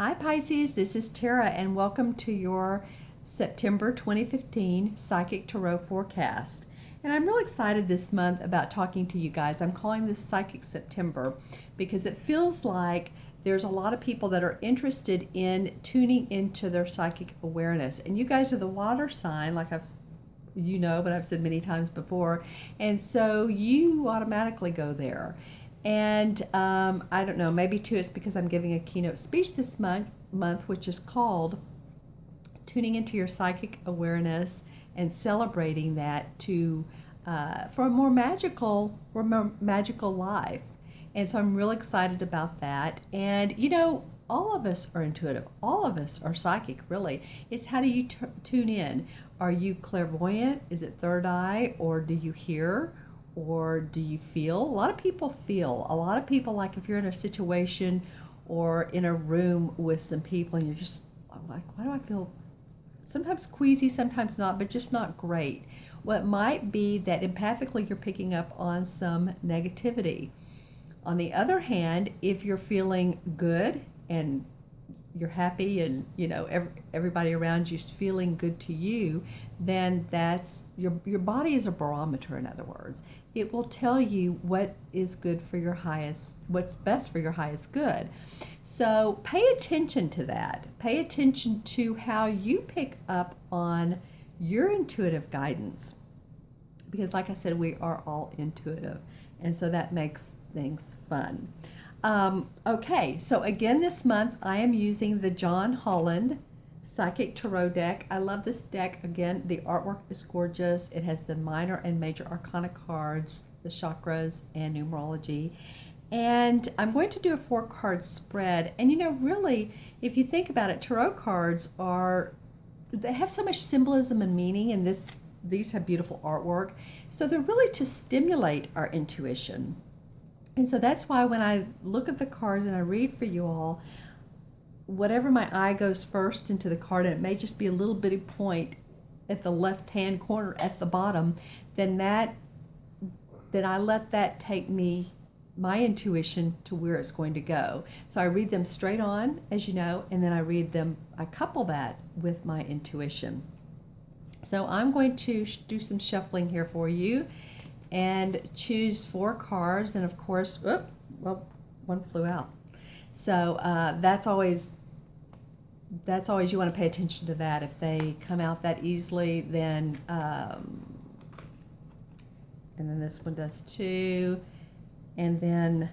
Hi Pisces, this is Tara and welcome to your September 2015 Psychic Tarot Forecast. And I'm really excited this month about talking to you guys. I'm calling this Psychic September because it feels like there's a lot of people that are interested in tuning into their psychic awareness. And you guys are the water sign, like but I've said many times before. And so you automatically go there. And I don't know, maybe too it's because I'm giving a keynote speech this month, which is called Tuning into Your Psychic Awareness and Celebrating That for a more magical life. And so I'm really excited about that. And all of us are intuitive. All of us are psychic, really. It's how do you tune in? Are you clairvoyant? Is it third eye? Or do you hear? Or do you feel? A lot of people feel. A lot of people, like if you're in a situation or in a room with some people and you're just like, why do I feel sometimes queasy, sometimes not, but just not great? Well, it might be that empathically you're picking up on some negativity. On the other hand, if you're feeling good and you're happy and everybody around you's feeling good to you, then that's your body is a barometer. In other words, it will tell you what is good for your highest, what's best for your highest good. So pay attention to that. Pay attention to how you pick up on your intuitive guidance, because like I said, we are all intuitive, and so that makes things fun. Okay, so again this month I am using the John Holland Psychic Tarot deck. I love this deck. Again, the artwork is gorgeous. It has the minor and major arcana cards, the chakras, and numerology. And I'm going to do a 4-card spread. And really, if you think about it, tarot cards they have so much symbolism and meaning, and these have beautiful artwork. So they're really to stimulate our intuition. And so that's why when I look at the cards and I read for you all, whatever my eye goes first into the card, and it may just be a little bitty point at the left-hand corner at the bottom, then I let that take my intuition to where it's going to go. So I read them straight on, as you know, and then I couple that with my intuition. So I'm going to do some shuffling here for you and choose 4 cards, and of course, one flew out. So that's always you want to pay attention to that. If they come out that easily, then and then this one does too, and then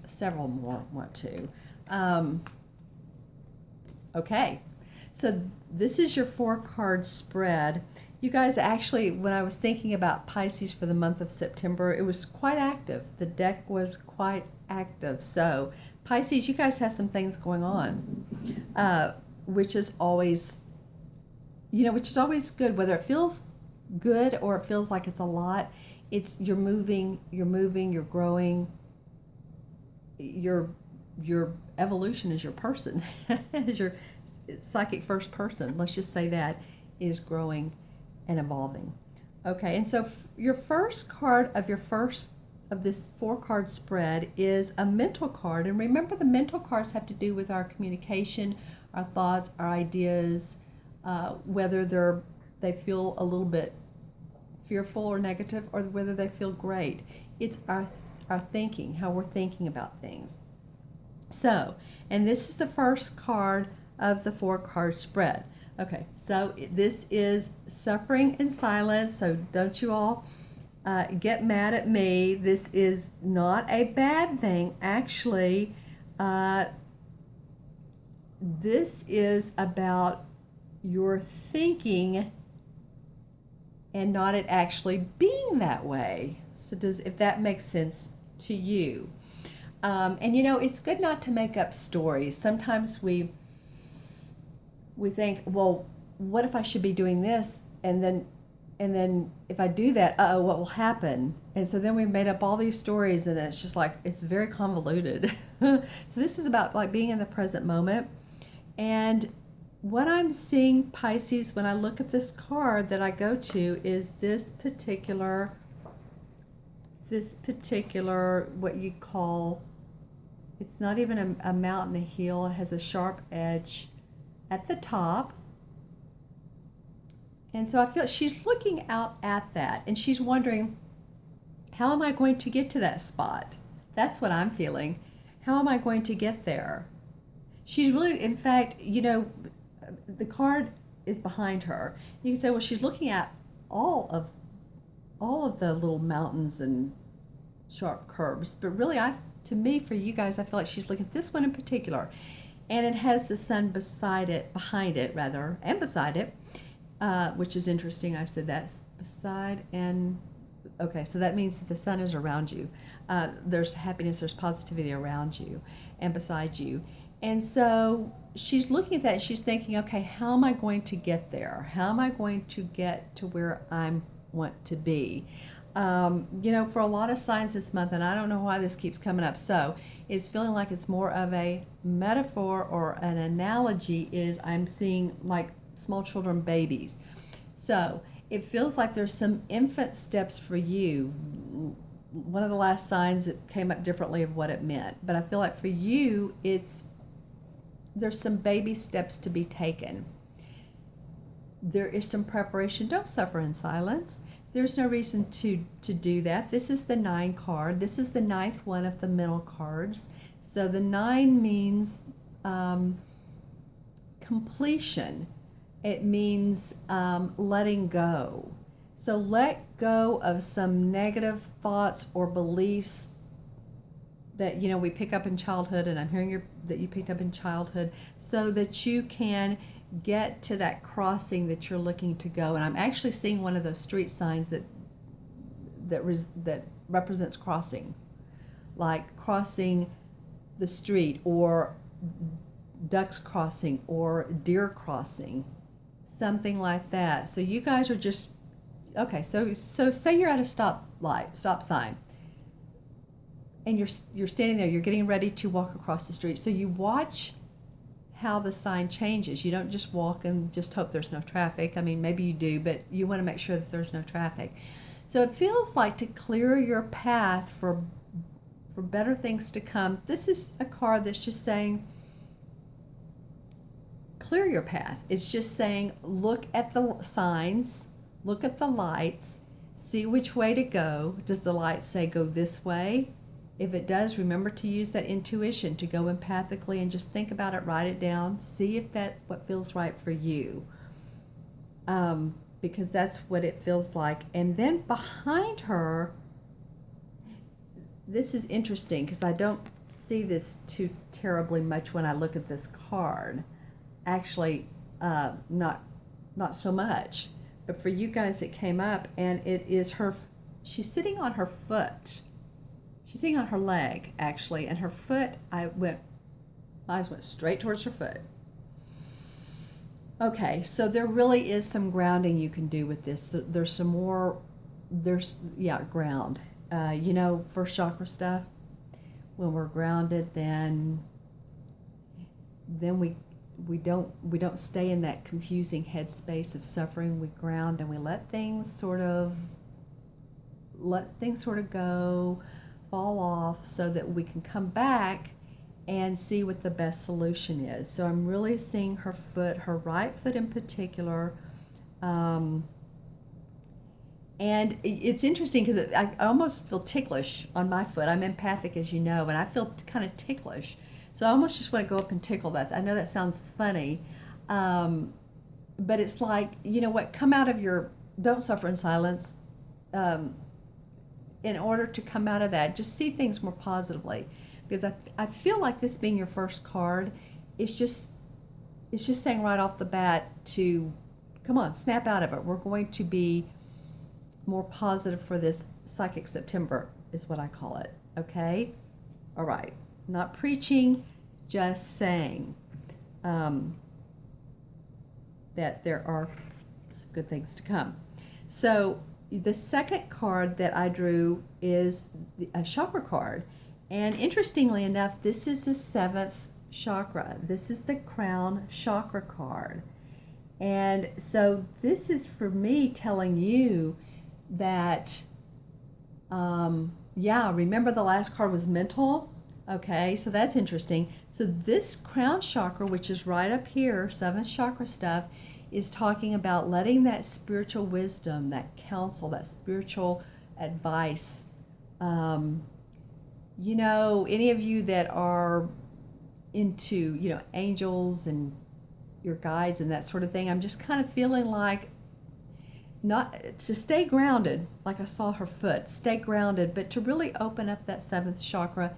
several more want to. Okay, so this is your 4-card spread. You guys, actually, when I was thinking about Pisces for the month of September, it was quite active. The deck was quite active. So Pisces, you guys have some things going on, which is always good. Whether it feels good or it feels like it's a lot, you're moving, you're growing. Your evolution as your person, as your psychic first person, let's just say that, is growing and evolving. Okay, and so your first card of this 4-card spread is a mental card. And remember, the mental cards have to do with our communication, our thoughts, our ideas, whether they feel a little bit fearful or negative, or whether they feel great. It's our thinking, how we're thinking about things. So, and this is the first card of the 4-card spread. Okay, so this is suffering in silence, so don't you all get mad at me. This is not a bad thing. Actually, this is about your thinking and not it actually being that way. So if that makes sense to you. And it's good not to make up stories. Sometimes we think, well, what if I should be doing this? And then if I do that, what will happen? And so then we've made up all these stories, and it's just like, it's very convoluted. So this is about like being in the present moment. And what I'm seeing, Pisces, when I look at this card that I go to, is this particular what you call It's not even a mountain, a hill. It has a sharp edge at the top. And so I feel she's looking out at that and she's wondering, how am I going to get to that spot? That's what I'm feeling. How am I going to get there? She's really, in fact, the card is behind her. You can say, well, she's looking at all of the little mountains and sharp curves, but really, to me, for you guys, I feel like she's looking at this one in particular, and it has the sun beside it, behind it rather, and beside it, which is interesting. I said that's beside and okay, so that means that the sun is around you. There's happiness, there's positivity around you and beside you. And so she's looking at that and she's thinking, okay, how am I going to get there? How am I going to get to where I want to be? For a lot of signs this month, and I don't know why this keeps coming up, so it's feeling like it's more of a metaphor or an analogy is I'm seeing like small children, babies. So it feels like there's some infant steps for you. One of the last signs that came up differently of what it meant, but I feel like for you, there's some baby steps to be taken. There is some preparation. Don't suffer in silence. There's no reason to do that. This is the 9 card. This is the 9th one of the middle cards. So the 9 means completion. It means letting go. So let go of some negative thoughts or beliefs that we pick up in childhood, and I'm hearing that you picked up in childhood, so that you can get to that crossing that you're looking to go. And I'm actually seeing one of those street signs that represents crossing, like crossing the street, or ducks crossing, or deer crossing, something like that. So you guys are just okay. So say you're at a stop sign, and you're standing there. You're getting ready to walk across the street. So you watch how the sign changes. You don't just walk and just hope there's no traffic. I mean, maybe you do, but you want to make sure that there's no traffic. So it feels like to clear your path for better things to come. This is a card that's just saying, clear your path. It's just saying, look at the signs, look at the lights, see which way to go. Does the light say go this way? If it does, remember to use that intuition to go empathically and just think about it, write it down, see if that's what feels right for you. Because that's what it feels like. And then behind her, this is interesting because I don't see this too terribly much when I look at this card. Actually, not so much. But for you guys, it came up, and it is she's sitting on her foot. She's sitting on her leg, actually, and her foot, my eyes went straight towards her foot. Okay, so there really is some grounding you can do with this. So there's some more, ground. First chakra stuff, when we're grounded, then we don't stay in that confusing headspace of suffering. We ground and we let things sort of go, fall off, so that we can come back and see what the best solution is. So I'm really seeing her foot, her right foot in particular. And it's interesting because I almost feel ticklish on my foot. I'm empathic, as you know, and I feel kind of ticklish. So I almost just want to go up and tickle that. I know that sounds funny, but it's like, come out of don't suffer in silence. In order to come out of that, just see things more positively. Because I feel like this being your first card, it's just saying right off the bat to, come on, snap out of it. We're going to be more positive for this Psychic September, is what I call it. Okay? All right. Not preaching, just saying that there are some good things to come. So the second card that I drew is a chakra card. And interestingly enough, this is the 7th chakra. This is the crown chakra card. And so this is for me telling you that, remember the last card was mental? Okay, so that's interesting. So this crown chakra, which is right up here, seventh chakra stuff, is talking about letting that spiritual wisdom, that counsel, that spiritual advice. Any of you that are into, angels and your guides and that sort of thing, I'm just kind of feeling like not to stay grounded, like I saw her foot, stay grounded, but to really open up that seventh chakra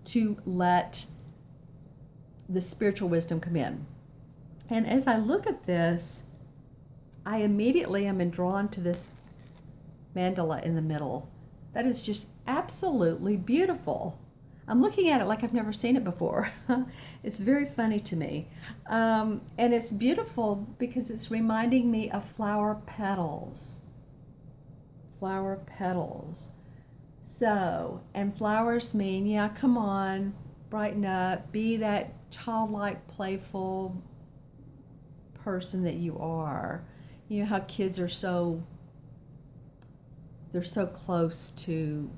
to let the spiritual wisdom come in. And as I look at this, I immediately am drawn to this mandala in the middle. That is just absolutely beautiful. I'm looking at it like I've never seen it before. It's very funny to me. And it's beautiful because it's reminding me of flower petals. Flower petals. So, and flowers mean, yeah, come on, brighten up, be that childlike, playful person that you are. You know how kids are they're so close to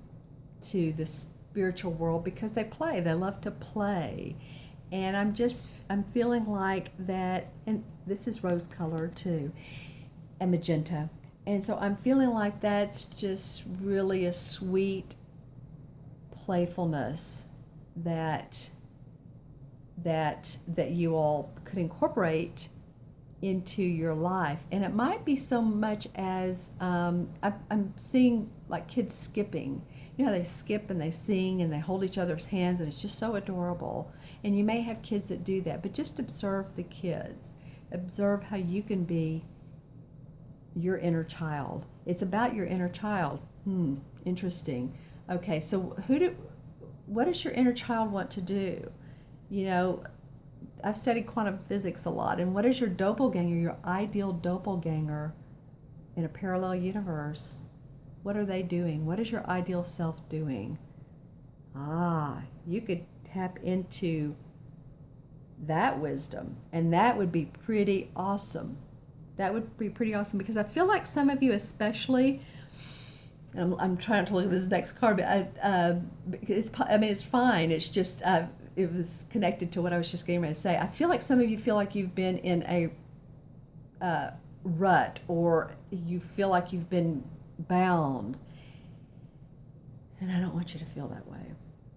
the spiritual world because they play. They love to play. And I'm feeling like that, and this is rose color too, and magenta. And so I'm feeling like that's just really a sweet playfulness that you all could incorporate into your life. And it might be so much as I'm seeing like kids skipping. You know how they skip and they sing and they hold each other's hands, and it's just so adorable. And you may have kids that do that, but just observe the kids. Observe how you can be your inner child. It's about your inner child. Interesting. Okay, so what does your inner child want to do? I've studied quantum physics a lot, and what is your doppelganger, your ideal doppelganger in a parallel universe? What are they doing? What is your ideal self doing? You could tap into that wisdom, and that would be pretty awesome. That would be pretty awesome because I feel like some of you especially, and I'm trying to look at this next card, but it's fine. It's just, it was connected to what I was just getting ready to say. I feel like some of you feel like you've been in a rut, or you feel like you've been bound. And I don't want you to feel that way,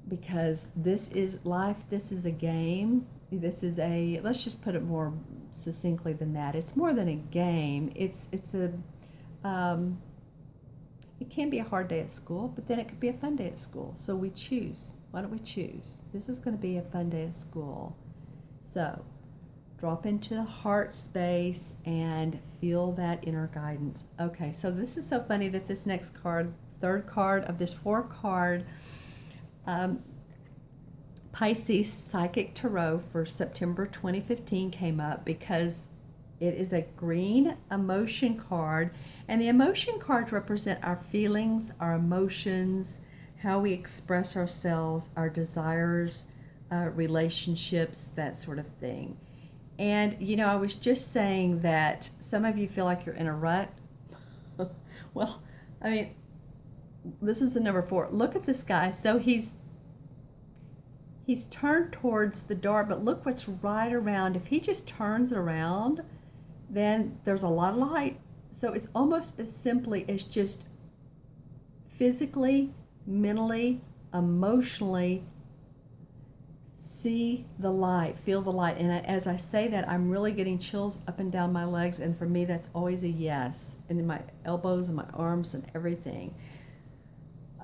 because this is life. This is a game. This is let's just put it more succinctly than that. It's more than a game. It can be a hard day at school, but then it could be a fun day at school. So we choose. Why don't we choose? This is going to be a fun day at school. So drop into the heart space and feel that inner guidance. Okay, so this is so funny that this next card, third card of this 4-card Pisces Psychic Tarot for September 2015 came up because it is a green emotion card, and the emotion cards represent our feelings, our emotions, how we express ourselves, our desires, relationships, that sort of thing. And, I was just saying that some of you feel like you're in a rut. Well, this is the number 4. Look at this guy. So he's turned towards the door, but look what's right around. If he just turns around, then there's a lot of light. So it's almost as simply as just physically, mentally, emotionally see the light, feel the light. And as I say that, I'm really getting chills up and down my legs, and for me that's always a yes, and in my elbows and my arms and everything.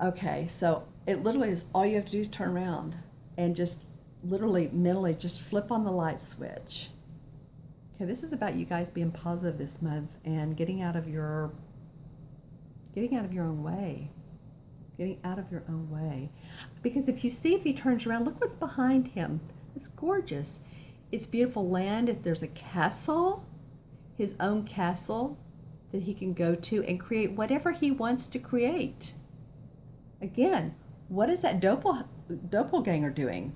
Okay, so it literally is, all you have to do is turn around and just literally mentally just flip on the light switch. Okay, this is about you guys being positive this month and getting out of your own way. Getting out of your own way. Because if he turns around, look what's behind him. It's gorgeous. It's beautiful land. If there's a castle, his own castle that he can go to and create whatever he wants to create. Again, what is that doppelganger doing?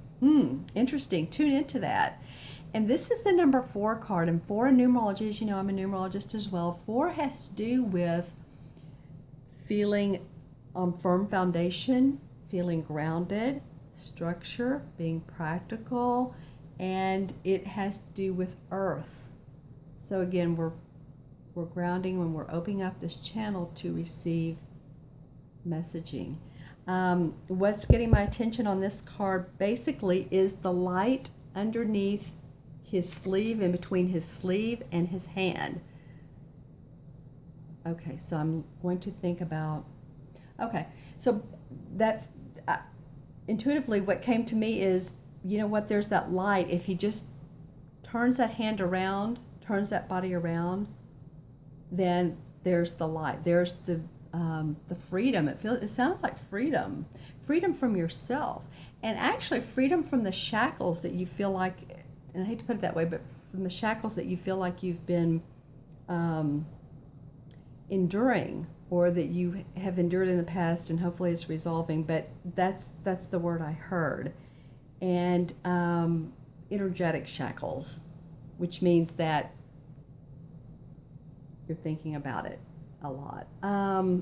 Interesting. Tune into that. And this is the number 4 card. And 4 in numerology, as you know, I'm a numerologist as well. 4 has to do with feeling on firm foundation, feeling grounded, structure, being practical, and it has to do with earth. So again, we're grounding when we're opening up this channel to receive messaging. What's getting my attention on this card basically is the light underneath his sleeve, in between his sleeve and his hand. Okay, so I'm going to think about, okay, so that intuitively what came to me is, you know what, there's that light. If he just turns that hand around, turns that body around, then there's the light. There's the freedom. It sounds like freedom from yourself, and actually freedom from the shackles that you feel like, and I hate to put it that way, but from the shackles that you feel like you've been enduring, or that you have endured in the past, and hopefully it's resolving. But that's the word I heard. And energetic shackles, which means that you're thinking about it a lot.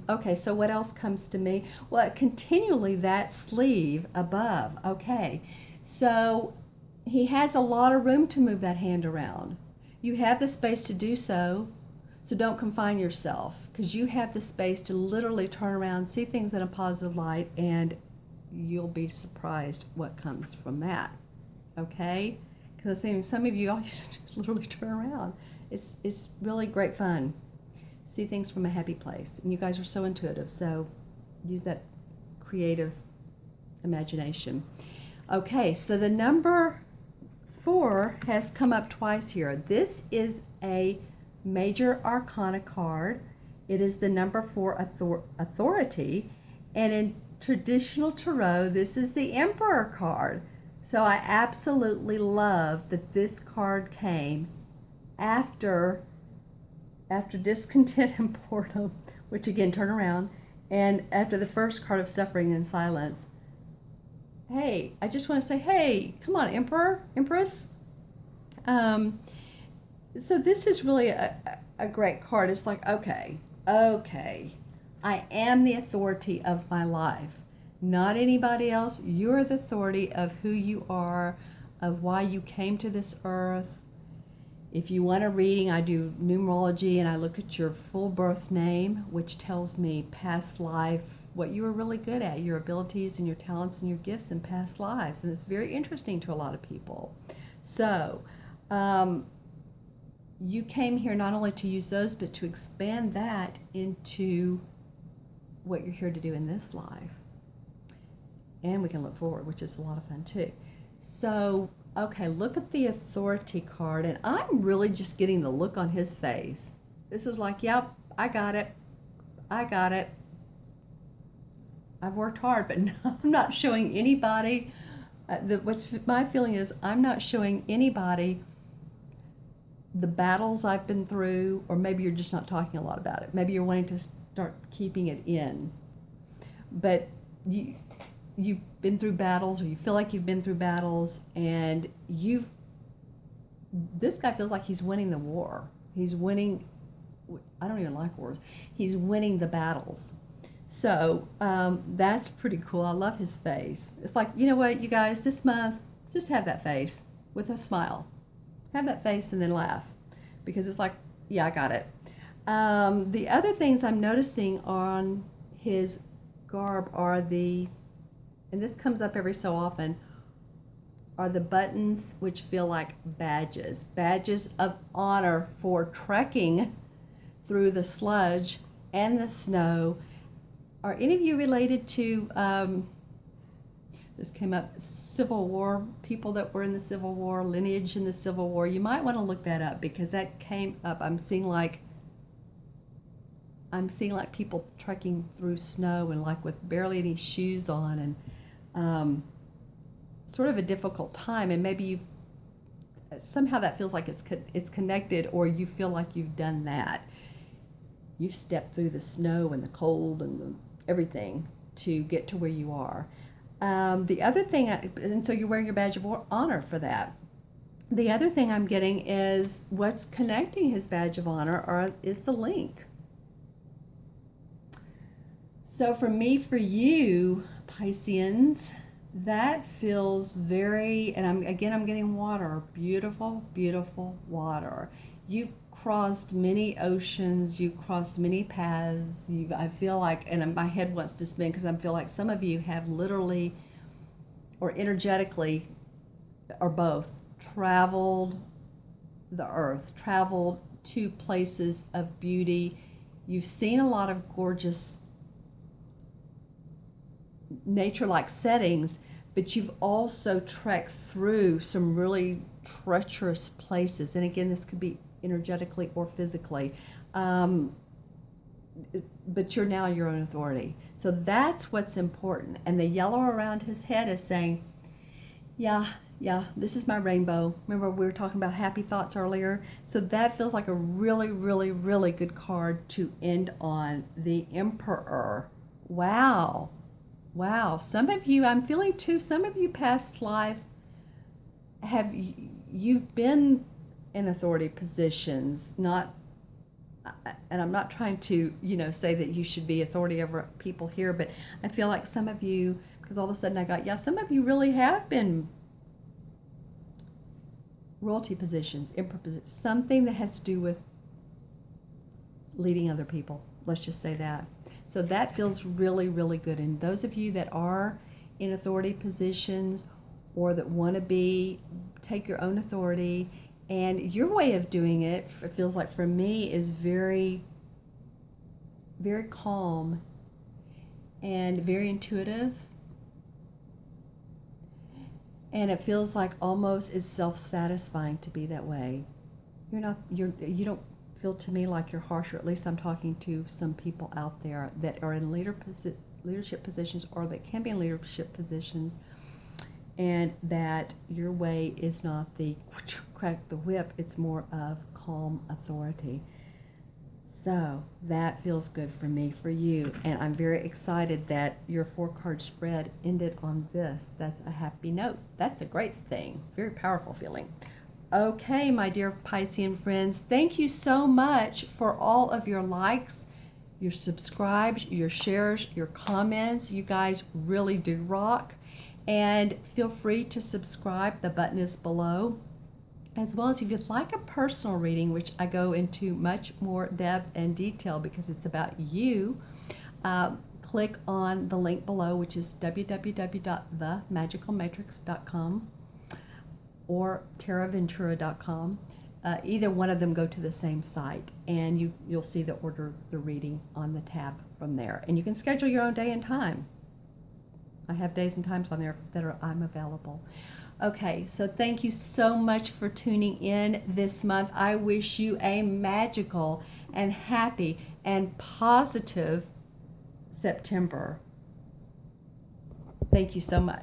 Okay, so what else comes to me? Well, continually that sleeve above. Okay, so he has a lot of room to move that hand around. You have the space to do so, so don't confine yourself, because you have the space to literally turn around, see things in a positive light, and you'll be surprised what comes from that. Okay, because some of you all just literally turn around. It's really great fun. See things from a happy place, and you guys are so intuitive, so use that creative imagination. Okay, so the number 4 has come up twice here. This is a major arcana card. It is the number 4 authority, and in traditional tarot, this is the Emperor card. So I absolutely love that this card came after discontent and boredom, which again, turn around, and after the first card of suffering and silence. Hey, I just want to say, hey, come on, Emperor, Empress. So this is really a great card. It's like, okay, I am the authority of my life, not anybody else. You're the authority of who you are, of why you came to this earth. If you want a reading, I do numerology, and I look at your full birth name, which tells me past life, what you were really good at, your abilities and your talents and your gifts in past lives. And it's very interesting to a lot of people. So you came here not only to use those, but to expand that into what you're here to do in this life. And we can look forward, which is a lot of fun too. So, okay, look at the authority card, and I'm really just getting the look on his face. This is like, yep, I got it. I've worked hard, but I'm not showing anybody. What's my feeling is I'm not showing anybody the battles I've been through, or maybe you're just not talking a lot about it. Maybe you're wanting to start keeping it in. But you've been through battles, or you feel like you've been through battles, and this guy feels like he's winning the war. He's winning, I don't even like wars. He's winning the battles. So that's pretty cool. I love his face. It's like, you know what, you guys, this month, just have that face with a smile. Have that face and then laugh, because it's like, yeah, I got it. The other things I'm noticing on his garb are and this comes up every so often, are the buttons which feel like badges of honor for trekking through the sludge and the snow. Are any of you related to, this came up, Civil War, people that were in the Civil War, lineage in the Civil War? You might want to look that up, because that came up. I'm seeing like people trekking through snow, and like with barely any shoes on, and sort of a difficult time. And maybe somehow that feels like it's connected, or you feel like you've done that. You've stepped through the snow and the cold and everything to get to where you are. The other thing, and so you're wearing your badge of honor for that. The other thing I'm getting is what's connecting his badge of honor is the link. So for me, for you, Pisceans, that feels very, and I'm getting water, beautiful, beautiful water. You've crossed many oceans, you've crossed many paths. I feel like, and my head wants to spin because I feel like some of you have literally or energetically or both traveled the earth, traveled to places of beauty. You've seen a lot of gorgeous nature-like settings, but you've also trekked through some really treacherous places. And again, this could be energetically or physically. But you're now your own authority. So that's what's important. And the yellow around his head is saying, yeah, this is my rainbow. Remember we were talking about happy thoughts earlier? So that feels like a really, really, really good card to end on. The Emperor. Wow. Wow. Some of you, I'm feeling too, some of you past life you've been in authority positions, not, and I'm not trying to, say that you should be authority over people here, but I feel like some of you, because all of a sudden I got, some of you really have been royalty positions, emperor positions, something that has to do with leading other people. Let's just say that. So that feels really, really good. And those of you that are in authority positions or that want to take your own authority, and your way of doing it feels like for me is very, very calm and very intuitive. And it feels like almost it's self-satisfying to be that way. You don't feel to me like you're harsh, or at least I'm talking to some people out there that are in leadership positions or that can be in leadership positions, and that your way is not the crack the whip, it's more of calm authority. So that feels good for me, for you, and I'm very excited that your 4-card spread ended on this. That's a happy note. That's a great thing. Very powerful feeling. Okay, my dear Piscean friends, thank you so much for all of your likes, your subscribes, your shares, your comments. You guys really do rock. And feel free to subscribe. The button is below. As well as if you'd like a personal reading, which I go into much more depth and detail because it's about you, click on the link below, which is www.themagicalmatrix.com or taraventura.com. Either one of them go to the same site, and you'll see the order the reading on the tab from there. And you can schedule your own day and time. I have days and times on there that I'm available. Okay, so thank you so much for tuning in this month. I wish you a magical and happy and positive September. Thank you so much.